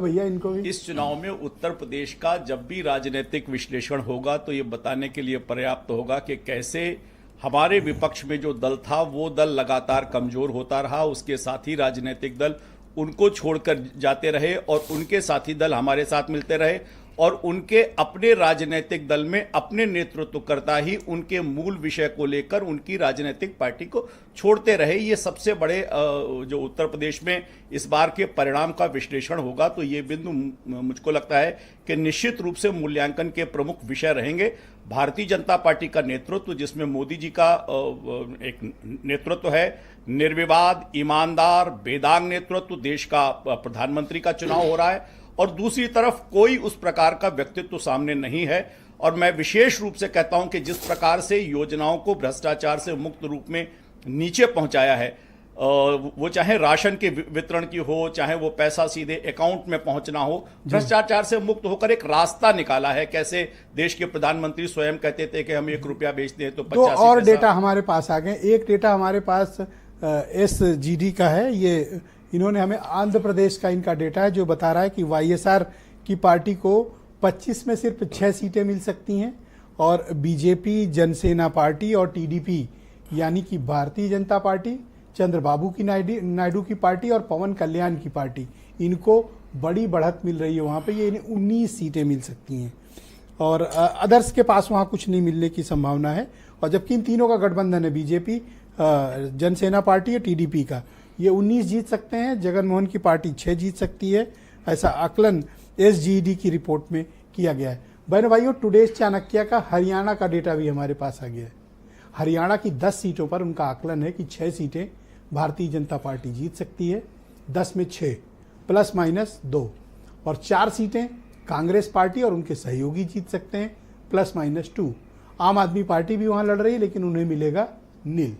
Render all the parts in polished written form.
भैया इनको भी। इस चुनाव में उत्तर प्रदेश का जब भी राजनीतिक विश्लेषण होगा तो ये बताने के लिए पर्याप्त होगा कि कैसे हमारे विपक्ष में जो दल था वो दल लगातार कमजोर होता रहा, उसके साथी राजनीतिक दल उनको छोड़कर जाते रहे और उनके साथी दल हमारे साथ मिलते रहे और उनके अपने राजनीतिक दल में अपने नेतृत्वकर्ता ही उनके मूल विषय को लेकर उनकी राजनीतिक पार्टी को छोड़ते रहे। ये सबसे बड़े जो उत्तर प्रदेश में इस बार के परिणाम का विश्लेषण होगा तो ये बिंदु मुझको लगता है कि निश्चित रूप से मूल्यांकन के प्रमुख विषय रहेंगे। भारतीय जनता पार्टी का नेतृत्व, जिसमें मोदी जी का एक नेतृत्व है, निर्विवाद, ईमानदार, बेदाग नेतृत्व, देश का प्रधानमंत्री का चुनाव हो रहा है और दूसरी तरफ कोई उस प्रकार का व्यक्तित्व सामने नहीं है। और मैं विशेष रूप से कहता हूं कि जिस प्रकार से योजनाओं को भ्रष्टाचार से मुक्त रूप में नीचे पहुंचाया है, वो चाहे राशन के वितरण की हो, चाहे वो पैसा सीधे अकाउंट में पहुंचना हो, भ्रष्टाचार से मुक्त होकर एक रास्ता निकाला है। कैसे देश के प्रधानमंत्री स्वयं कहते थे कि हम ₹1 बेचते हैं तो 50 और डेटा हमारे पास आ गए। एक डेटा हमारे पास SGD का है, ये इन्होंने हमें आंध्र प्रदेश का इनका डेटा है जो बता रहा है कि YSR की पार्टी को 25 में सिर्फ 6 सीटें मिल सकती हैं और बीजेपी, जनसेना पार्टी और TDP यानी कि भारतीय जनता पार्टी, चंद्रबाबू की नायडू की पार्टी और पवन कल्याण की पार्टी, इनको बड़ी बढ़त मिल रही है। वहाँ पे ये इन्हें 19 सीटें मिल सकती हैं और अदर्स के पास वहाँ कुछ नहीं मिलने की संभावना है। और जबकि इन तीनों का गठबंधन है, बीजेपी, जनसेना पार्टी और TDP का, ये 19 जीत सकते हैं। जगनमोहन की पार्टी 6 जीत सकती है, ऐसा आकलन SGD की रिपोर्ट में किया गया है। बहन भाइयों, टुडेज चाणक्य का हरियाणा का डेटा भी हमारे पास आ गया है। हरियाणा की 10 सीटों पर उनका आकलन है कि 6 सीटें भारतीय जनता पार्टी जीत सकती है, 10 में 6 ±2, और 4 सीटें कांग्रेस पार्टी और उनके सहयोगी जीत सकते हैं, ±2। आम आदमी पार्टी भी वहां लड़ रही है लेकिन उन्हें मिलेगा नील,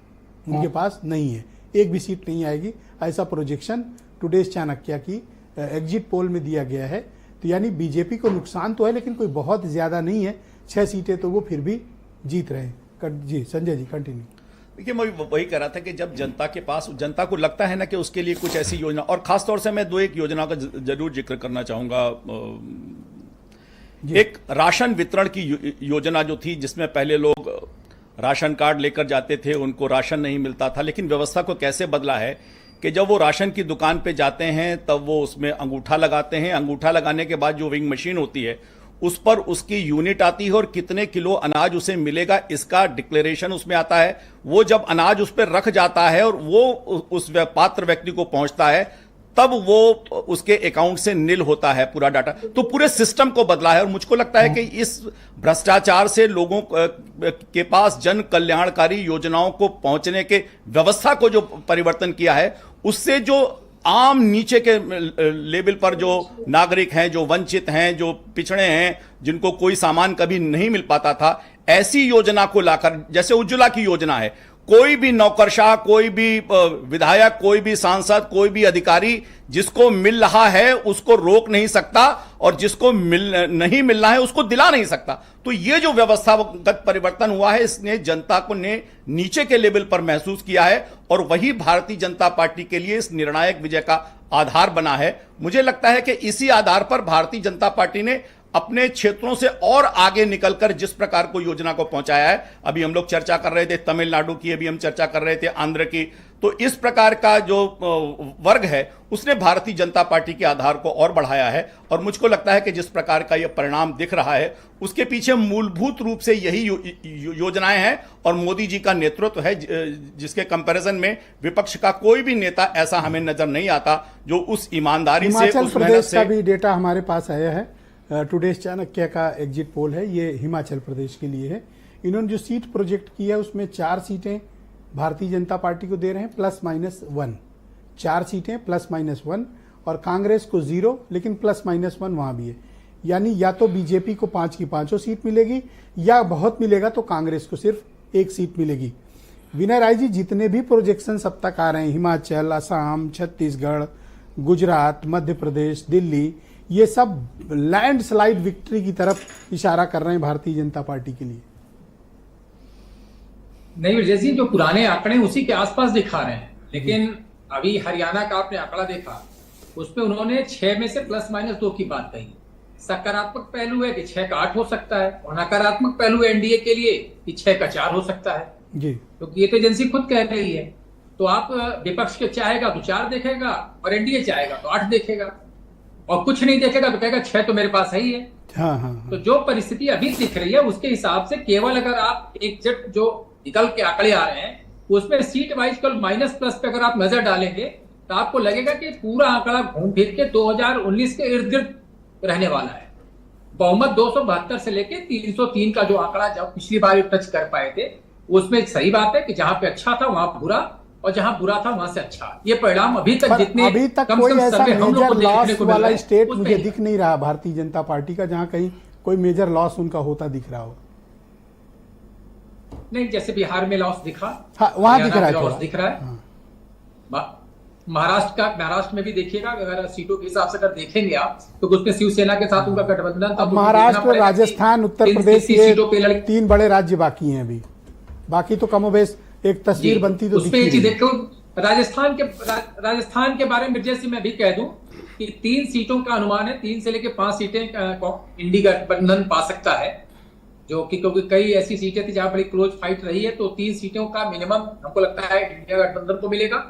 उनके पास नहीं है, एक भी सीट नहीं आएगी। ऐसा प्रोजेक्शन टुडेज चाणक्य की एग्जिट पोल में दिया गया है। तो यानी बीजेपी को नुकसान तो है लेकिन कोई बहुत ज्यादा नहीं है, 6 सीटें तो वो फिर भी जीत रहे हैं। जी संजय जी कंटिन्यू। देखिए, मैं वही कह रहा था कि जब जनता के पास, जनता को लगता है ना कि उसके लिए कुछ ऐसी योजना, और खासतौर से मैं 2-1 योजना का जरूर जिक्र करना चाहूंगा। एक राशन वितरण की योजना जो थी, जिसमें पहले लोग राशन कार्ड लेकर जाते थे, उनको राशन नहीं मिलता था, लेकिन व्यवस्था को कैसे बदला है कि जब वो राशन की दुकान पे जाते हैं तब वो उसमें अंगूठा लगाते हैं। अंगूठा लगाने के बाद जो विंग मशीन होती है उस पर उसकी यूनिट आती है और कितने किलो अनाज उसे मिलेगा इसका डिक्लेरेशन उसमें आता है। वो जब अनाज उस पर रख जाता है और वो उस पात्र व्यक्ति को पहुंचता है, तब वो उसके अकाउंट से नील होता है पूरा डाटा। तो पूरे सिस्टम को बदला है और मुझको लगता है कि इस भ्रष्टाचार से लोगों के पास जन कल्याणकारी योजनाओं को पहुंचने के व्यवस्था को जो परिवर्तन किया है, उससे जो आम नीचे के लेवल पर जो नागरिक हैं, जो वंचित हैं, जो पिछड़े हैं, जिनको कोई सामान कभी नहीं मिल पाता था, ऐसी योजना को लाकर, जैसे उज्ज्वला की योजना है, कोई भी नौकरशाह, कोई भी विधायक, कोई भी सांसद, कोई भी अधिकारी जिसको मिल रहा है उसको रोक नहीं सकता और जिसको नहीं मिलना है उसको दिला नहीं सकता। तो ये जो व्यवस्थागत परिवर्तन हुआ है, इसने जनता को ने नीचे के लेवल पर महसूस किया है और वही भारतीय जनता पार्टी के लिए इस निर्णायक विजय का आधार बना है। मुझे लगता है कि इसी आधार पर भारतीय जनता पार्टी ने अपने क्षेत्रों से और आगे निकलकर जिस प्रकार को योजना को पहुंचाया है, अभी हम लोग चर्चा कर रहे थे तमिलनाडु की, अभी हम चर्चा कर रहे थे आंध्र की, तो इस प्रकार का जो वर्ग है उसने भारतीय जनता पार्टी के आधार को और बढ़ाया है। और मुझको लगता है कि जिस प्रकार का यह परिणाम दिख रहा है उसके पीछे मूलभूत रूप से यही योजनाएं हैं और मोदी जी का नेतृत्व है, जिसके कंपैरिजन में विपक्ष का कोई भी नेता ऐसा हमें नजर नहीं आता जो उस ईमानदारी से, उस मेहनत से। का भी डेटा हमारे पास आया है, टुडेज चाणक्य का एग्जिट पोल है, ये हिमाचल प्रदेश के लिए है। इन्होंने जो सीट प्रोजेक्ट की है उसमें 4 सीटें भारतीय जनता पार्टी को दे रहे हैं ±1, 4 सीटें ±1, और कांग्रेस को 0, लेकिन ±1 वहां भी है। यानी या तो बीजेपी को 5 की 5 सीट मिलेगी या बहुत मिलेगा तो कांग्रेस को सिर्फ 1 सीट मिलेगी। विनय राय जी, जितने भी प्रोजेक्शन अब तक आ रहे हैं, हिमाचल, असम, छत्तीसगढ़, गुजरात, मध्य प्रदेश, दिल्ली, ये सब लैंडस्लाइड विक्ट्री की तरफ इशारा कर रहे हैं भारतीय जनता पार्टी के लिए। नहीं विजय जी, जो पुराने आंकड़े उसी के आसपास दिखा रहे हैं, लेकिन अभी हरियाणा का आपने आंकड़ा देखा उसमें उन्होंने 6 में से ±2 की बात कही। सकारात्मक पहलू है कि 6 का 8 हो सकता है, और नकारात्मक पहलू है एनडीए के लिए कि 6 का 4 हो सकता है जी। क्योंकि ये तो एजेंसी खुद कह रही है। तो आप विपक्ष के चाहेगा तो 4 देखेगा, और एनडीए चाहेगा तो 8 देखेगा, और कुछ नहीं देखेगा तो कहेगा 6 तो मेरे पास है ही है। हाँ हाँ हाँ। तो जो परिस्थिति अभी दिख रही है उसके हिसाब से केवल अगर आप एग्जैक्ट जो निकल के आंकड़े आ रहे हैं उसमें सीट वाइज कल माइनस प्लस पे अगर आप नजर डालेंगे तो आपको लगेगा कि पूरा आंकड़ा घूम फिर के 2019 के इर्द गिर्द रहने वाला है। बहुमत 272 से लेके 303 का जो आंकड़ा जब पिछली बार टच कर पाए थे, उसमें सही बात है कि जहां पे अच्छा था वहां बुरा, और जहां बुरा था वहां से अच्छा। ये परिणाम अभी तक जितने अभी तक कम कोई से कम ऐसा सर्वे हम लोग को मेजर देखने लॉस को मिल रहा वाला है, स्टेट उसमें मुझे दिख नहीं रहा भारतीय जनता पार्टी का जहां कहीं कोई मेजर लॉस उनका होता दिख रहा हो। नहीं, जैसे बिहार में लॉस दिखा, हाँ, वहां दिख रहा है, लॉस दिख रहा है। महाराष्ट्र में भी देखिएगा, अगर सीटों के हिसाब से अगर देखेंगे आप तो उसमें शिवसेना के साथ उनका गठबंधन था। अब महाराष्ट्र, राजस्थान, उत्तर प्रदेश, ये 3 बड़े राज्य बाकी हैं अभी। बाकी तो कमोबेश एक तस्वीर बनती तो दिख रही है। देखो राजस्थान के बारे में जैसे मैं भी कह दूं कि 3 सीटों का अनुमान है, 3 से लेकर 5 सीटें इंडी गठबंधन पा सकता है, जो कि क्योंकि कई ऐसी सीटें थी जहां बड़ी क्लोज फाइट रही है, तो 3 सीटों का मिनिमम हमको लगता है इंडिया गठबंधन को मिलेगा।